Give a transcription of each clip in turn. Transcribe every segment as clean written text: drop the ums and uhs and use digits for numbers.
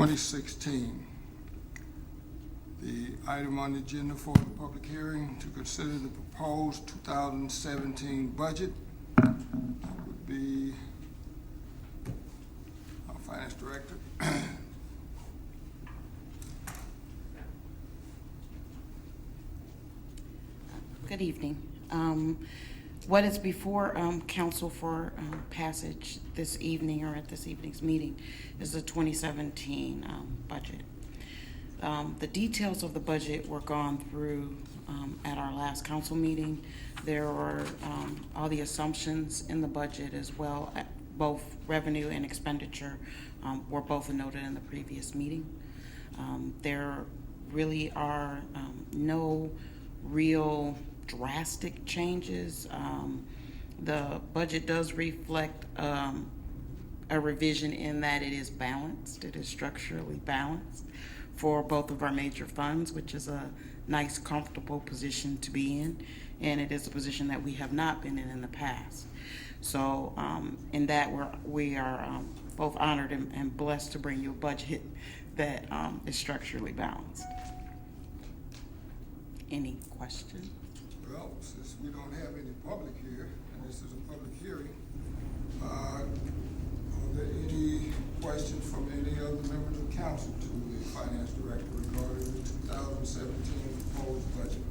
2016. The item on the agenda for the public hearing to consider the proposed 2017 budget would be our finance director. Good evening. What is before council for passage this evening or at this evening's meeting is the 2017 budget. The details of the budget were gone through at our last council meeting. There were all the assumptions in the budget as well, both revenue and expenditure were both noted in the previous meeting. There really are no real drastic changes. The budget does reflect a revision in that it is balanced. It is structurally balanced for both of our major funds, which is a nice, comfortable position to be in, and it is a position that we have not been in the past. So in that we are both honored and blessed to bring you a budget that is structurally balanced. Any questions? Well, since we don't have any public here, and this is a public hearing, are there any questions from any other members of council to the finance director regarding the 2017 proposed budget?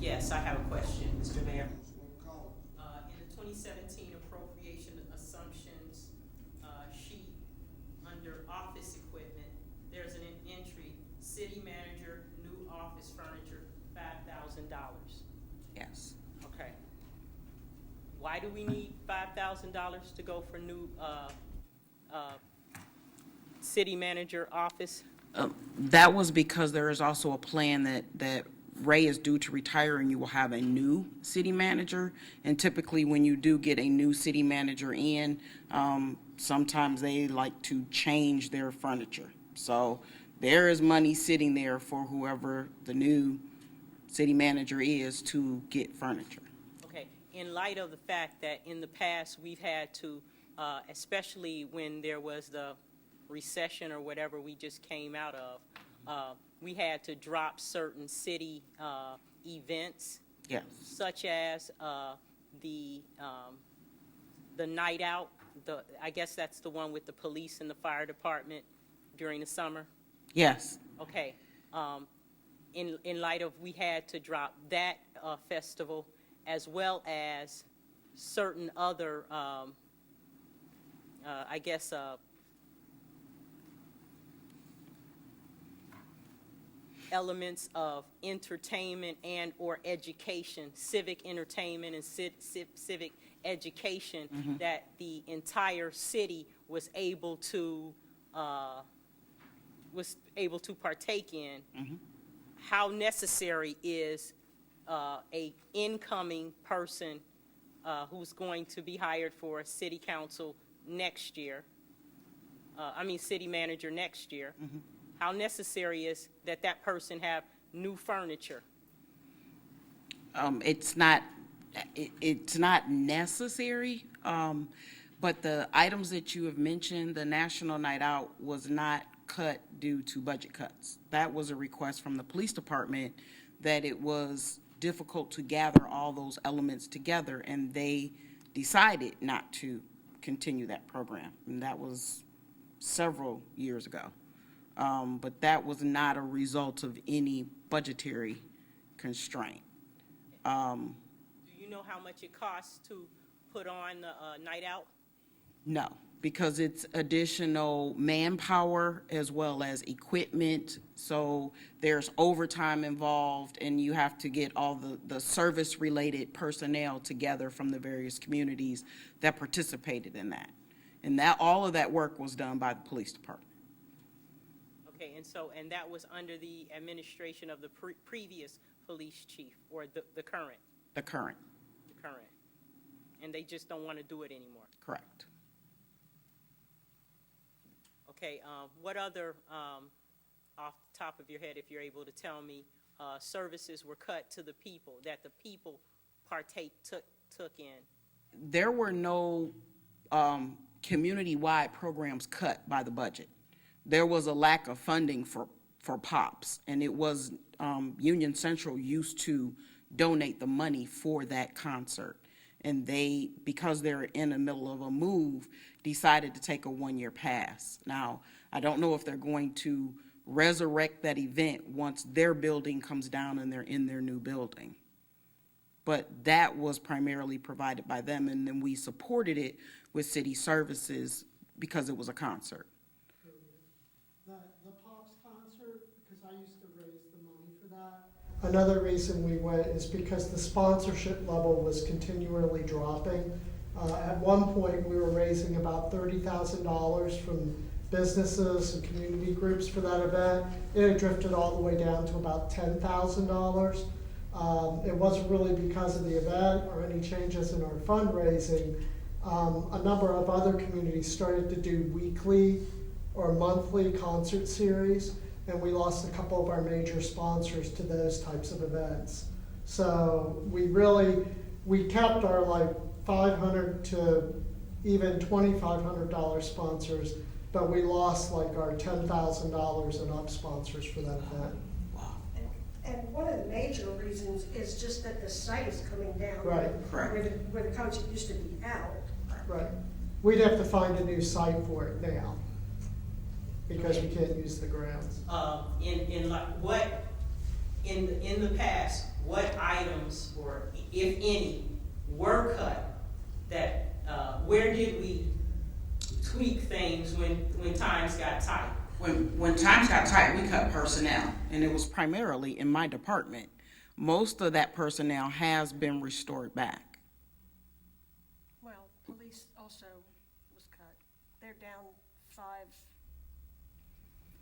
Yes, I have a question, Mr. Mayor. Councilwoman Collins. In the 2017 appropriation assumptions sheet, under office equipment, there's an entry, city manager, new office furniture, $5,000. Yes. Okay. Why do we need $5,000 to go for new city manager office? That was because there is also a plan that Ray is due to retire and you will have a new city manager. And typically when you do get a new city manager in, sometimes they like to change their furniture. So there is money sitting there for whoever the new city manager is to get furniture. Okay, in light of the fact that in the past we've had to, especially when there was the recession or whatever we just came out of, we had to drop certain city events. Yes. Such as the night out. I guess that's the one with the police and the fire department during the summer. Yes. Okay. In light of we had to drop that festival, as well as certain other, I guess, elements of entertainment and or education, civic entertainment and civic education that the entire city was able to partake in. How necessary is a incoming person who's going to be hired for a city council next year, city manager next year, how necessary is that person have new furniture? It's not necessary, but the items that you have mentioned, the National Night Out was not cut due to budget cuts. That was a request from the police department that it was difficult to gather all those elements together, and they decided not to continue that program, and that was several years ago. But that was not a result of any budgetary constraint. Do you know how much it costs to put on the night out? No, because it's additional manpower as well as equipment. So there's overtime involved, and you have to get all the service-related personnel together from the various communities that participated in that. And that all of that work was done by the police department. Okay, and that was under the administration of the previous police chief, or the current? The current. The current. And they just don't want to do it anymore? Correct. Okay, what other, off the top of your head, if you're able to tell me, services were cut to the people, that the people took in? There were no community-wide programs cut by the budget. there was a lack of funding for POPs, and it was, Union Central used to donate the money for that concert. And they, because they're in the middle of a move, decided to take a one-year pass. Now, I don't know if they're going to resurrect that event once their building comes down and they're in their new building. But that was primarily provided by them, and then we supported it with city services because it was a concert. The Pops concert, because I used to raise the money for that. Another reason we went is because the sponsorship level was continually dropping. At one point, we were raising about $30,000 from businesses and community groups for that event. It had drifted all the way down to about $10,000. It wasn't really because of the event or any changes in our fundraising. A number of other communities started to do weekly or monthly concert series, and we lost a couple of our major sponsors to those types of events. So we kept our like $500 to even $2,500 sponsors, but we lost like our $10,000 and up sponsors for that event. And one of the major reasons is just that the site is coming down. Right. Where the concert used to be out. Right. We'd have to find a new site for it now, because we can't use the grounds. In the past, what items, or if any, were cut, that, where did we tweak things when times got tight? When times got tight, we cut personnel, and it was primarily in my department. Most of that personnel has been restored back. Well, police also was cut. They're down 5,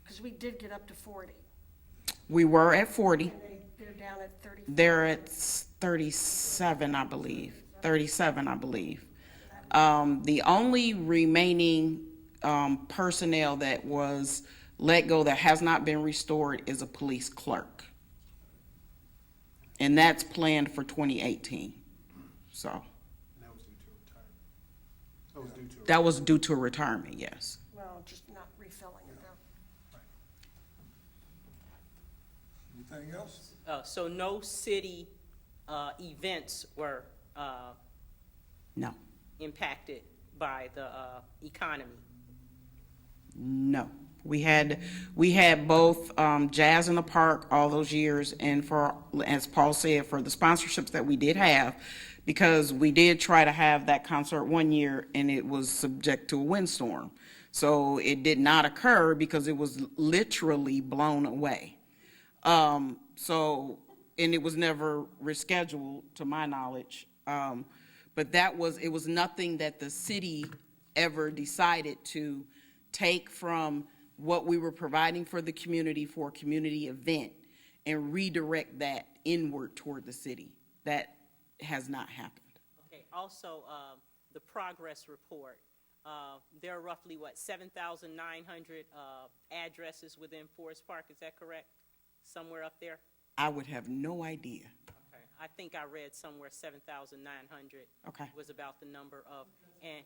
because we did get up to 40. We were at 40. And they're down at 30. They're at 37, I believe. 37, I believe. The only remaining personnel that was let go that has not been restored is a police clerk. And that's planned for 2018. So that was due to a retirement, yes. Well, just not refilling it though. Anything else? So no city events were No, impacted by the economy? no. We had both Jazz in the Park all those years, and for, as Paul said, for the sponsorships that we did have, because we did try to have that concert one year and it was subject to a windstorm. So it did not occur because it was literally blown away. And it was never rescheduled to my knowledge. But it was nothing that the city ever decided to take from what we were providing for the community for a community event and redirect that inward toward the city. That has not happened. Okay, also, the progress report. There are roughly, 7,900 addresses within Forest Park, is that correct? Somewhere up there? I would have no idea. Okay, I think I read somewhere 7,900 Okay. was about the number of, and,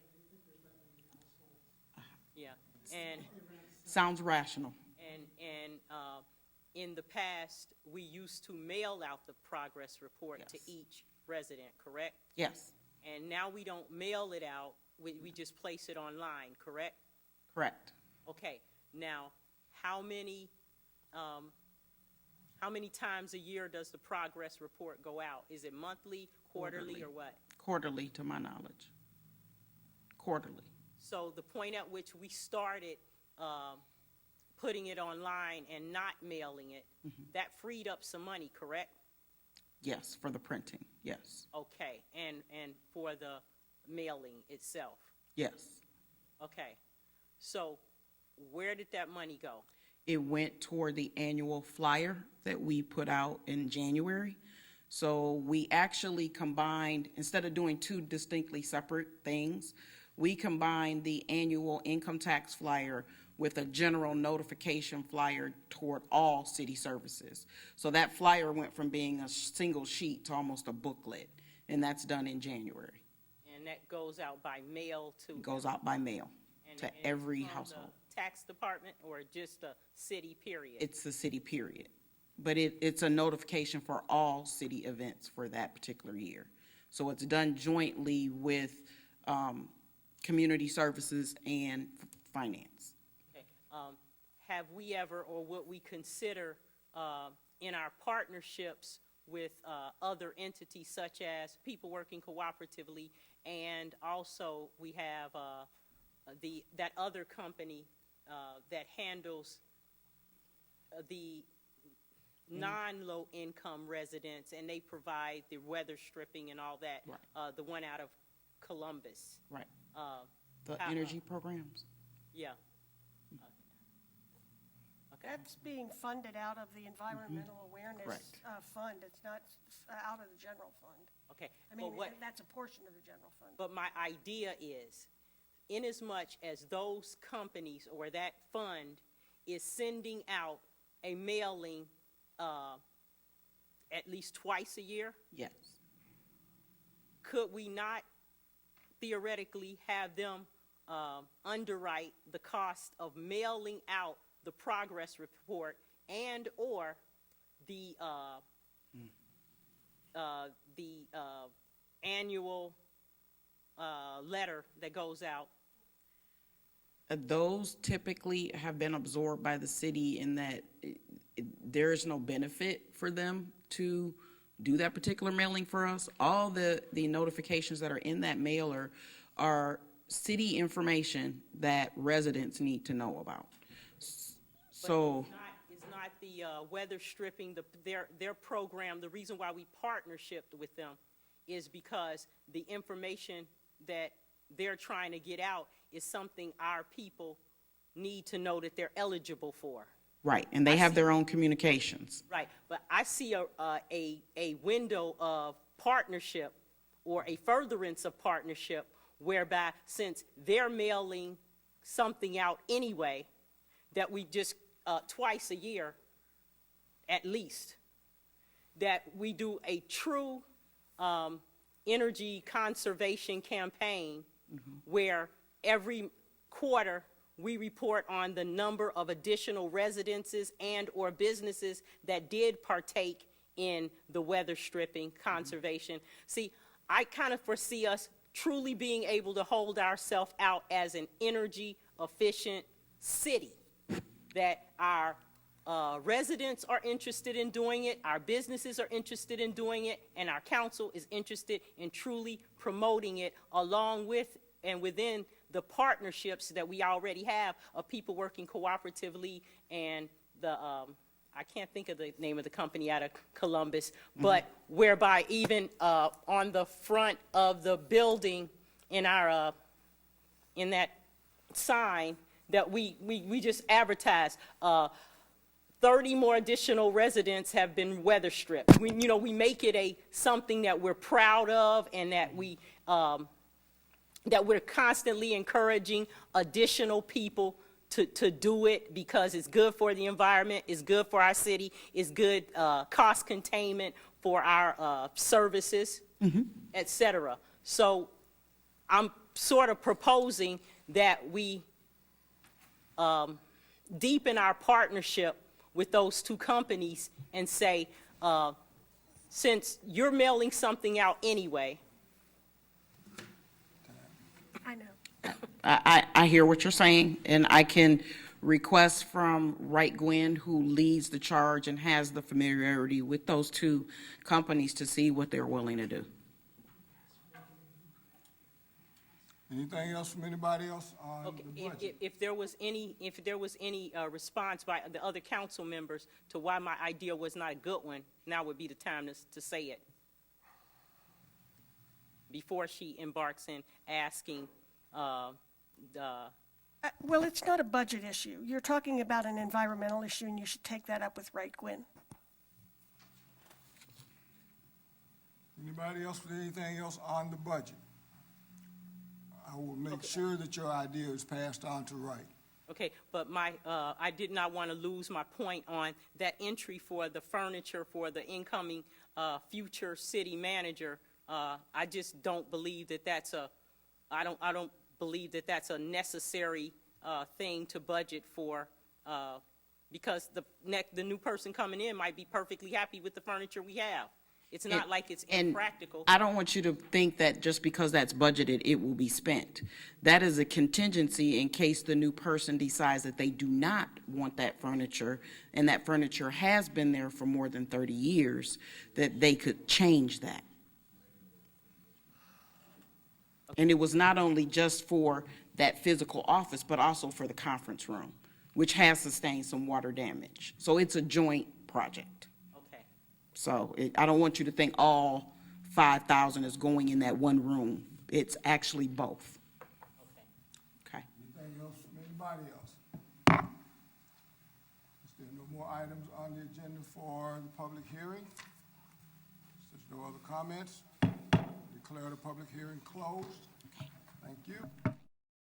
yeah, and, Sounds rational. and in the past, we used to mail out the progress report to Yes. each resident, correct? Yes, And now we don't mail it out, we just place it online, correct? correct. Okay, now, how many times a year does the progress report go out? Is it monthly, quarterly, or what? Quarterly, to my knowledge. Quarterly. So the point at which we started putting it online and not mailing it, that freed up some money, correct? Yes, for the printing, yes. Okay, and for the mailing itself? Yes. Okay, so where did that money go? It went toward the annual flyer that we put out in January. So we actually combined, instead of doing two distinctly separate things, we combined the annual income tax flyer with a general notification flyer toward all city services. So that flyer went from being a single sheet to almost a booklet, and that's done in January. And that goes out by mail to? It goes out by mail and to it's every from the household. tax department or just a city period? It's the city period. But it's a notification for all city events for that particular year. So it's done jointly with community services and finance. Okay. Have we ever, or would we consider in our partnerships with other entities such as people working cooperatively, and also we have that other company that handles the non-low income residents, and they provide the weather stripping and all that, Right. the one out of Columbus. Right. Uh, The how- energy programs. Yeah. Okay. That's being funded out of the Environmental Awareness Correct. Fund. It's not out of the general fund. Okay. I But mean, what, that's a portion of the general fund. but my idea is, inasmuch as those companies or that fund is sending out a mailing at least twice a year, Yes. could we not theoretically have them underwrite the cost of mailing out the progress report and/or the annual letter that goes out? Those typically have been absorbed by the city in that there is no benefit for them to do that particular mailing for us. All the notifications that are in that mailer are city information that residents need to know about. So, It's not the weather stripping, their program, the reason why we partnershiped with them is because the information that they're trying to get out is something our people need to know that they're eligible for. right, and they have their own communications. Right, but I see a window of partnership or a furtherance of partnership whereby, since they're mailing something out anyway, that we just, twice a year, at least, that we do a true energy conservation campaign where every quarter we report on the number of additional residences and/or businesses that did partake in the weather stripping conservation. See, I kind of foresee us truly being able to hold ourselves out as an energy efficient city, that our residents are interested in doing it, our businesses are interested in doing it, and our council is interested in truly promoting it along with and within the partnerships that we already have of people working cooperatively and the, I can't think of the name of the company out of Columbus, but whereby even on the front of the building in our, in that sign that we just advertised, 30 more additional residents have been weather stripped. We make it something that we're proud of, and that that we're constantly encouraging additional people to do it, because it's good for the environment, it's good for our city, it's good cost containment for our services, et cetera. So I'm sort of proposing that we deepen our partnership with those two companies and say, since you're mailing something out anyway, I know. I hear what you're saying, and I can request from Wright Gwynn, who leads the charge and has the familiarity with those two companies, to see what they're willing to do. Anything else from anybody else on okay, the budget? if there was any response by the other council members to why my idea was not a good one, now would be the time to say it, before she embarks in asking Well, it's not a budget issue. You're talking about an environmental issue, and you should take that up with Wright Gwynn. Anybody else with anything else on the budget? I will make sure that your idea is passed on to Wright. Okay, but I did not want to lose my point on that entry for the furniture for the incoming future city manager. I just don't believe that I don't believe that that's a necessary thing to budget for, because the new person coming in might be perfectly happy with the furniture we have. It's not like it's And impractical. I don't want you to think that just because that's budgeted, it will be spent. That is a contingency in case the new person decides that they do not want that furniture, and that furniture has been there for more than 30 years, that they could change that. And it was not only just for that physical office, but also for the conference room, which has sustained some water damage. So it's a joint project. Okay. So I don't want you to think all 5,000 is going in that one room. It's actually both. Okay. Anything else from anybody else? Is there no more items on the agenda for the public hearing? If there's no other comments, declare the public hearing closed. Thank you.